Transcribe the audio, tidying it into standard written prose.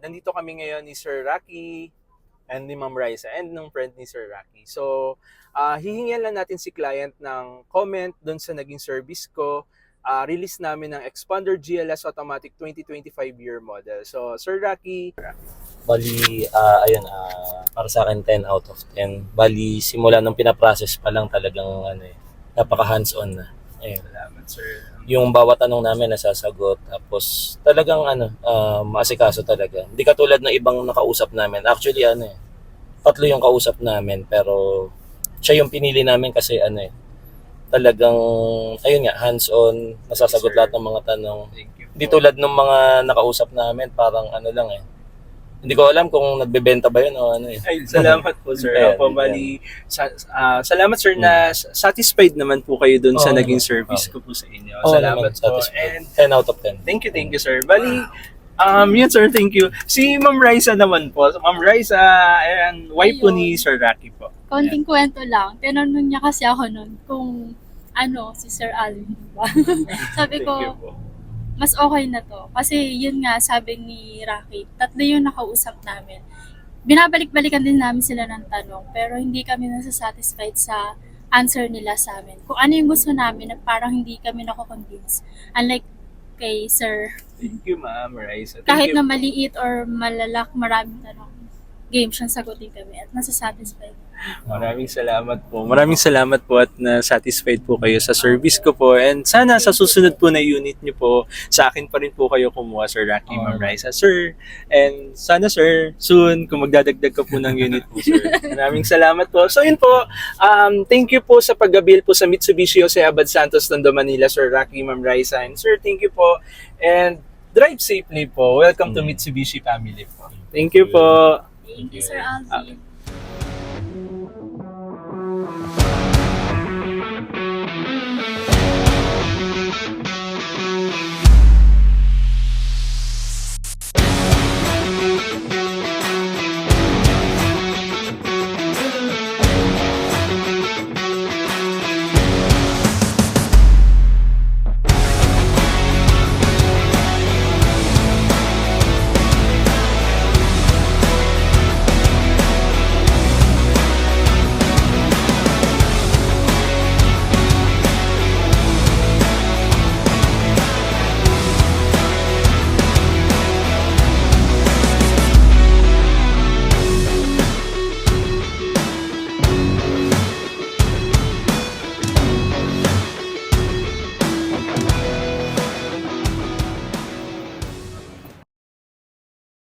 Nandito kami ngayon ni Sir Rocky and ni Ma'am Raisa and ng friend ni Sir Rocky. So, hihingian lang natin si client ng comment doon sa naging service ko. Release namin ng Expander GLS Automatic 2025 year model. So, Sir Rocky. Bali, para sa akin 10 out of 10. Bali, simula nung pinaprocess pa lang talagang napaka hands-on na. Ayun. Salamat, Sir. Yung bawat tanong namin nasasagot, tapos talagang maasikaso talaga. Hindi katulad ng ibang nakausap namin. Actually tatlo yung kausap namin, pero siya yung pinili namin kasi talagang ayun nga, hands-on, nasasagot Sir. lahat ng mga tanong. Thank you po. Hindi tulad ng mga nakausap namin, parang lang hindi ko alam kung nagbebenta ba yun o Ay, salamat po, Sir. Ayan, Opo, bali, salamat, Sir, na satisfied naman po kayo dun sa Oo naging naman. service Oo. ko po sa inyo. Oo Salamat naman, po. satisfied. And 10 out of 10. thank you, Sir. Bali, yun, Sir, thank you. Si Ma'am Raisa naman po. Ma'am Raisa, and wife po ni Sir Rocky po. Konting kwento lang. Tinanong niya kasi ako nun kung si Sir Alvin ba? Sabi Thank you ko, po. mas okay na to. Kasi yun nga, sabi ni Rocky, tatlo yung nakausap namin. Binabalik-balikan din namin sila ng tanong, pero hindi kami nasa-satisfied sa answer nila sa amin. Kung ano yung gusto namin, na parang hindi kami nako-convince. Unlike kay Sir, Thank you, Ma'am Raisa. Thank kahit you. na maliit or malalak, maraming tanong, game siyang sagutin kami at nasa-satisfied. Maraming salamat po. Maraming salamat po at na-satisfied po kayo sa service ko po. And sana sa susunod po na unit niyo po, sa akin pa rin po kayo kumuha, Sir Rocky, Ma'am Raisa. Sir, and sana, Sir, soon, kung magdadagdag ka po ng unit po, Sir. Maraming salamat po. So, yun po. Thank you po sa pag-avail po sa Mitsubishi Jose Abad Santos, Tondo, Manila, Sir Rocky, Ma'am Raisa. And Sir, thank you po. And drive safely po. Welcome to Mitsubishi family po. Thank you po. Thank you, Sir Alvin.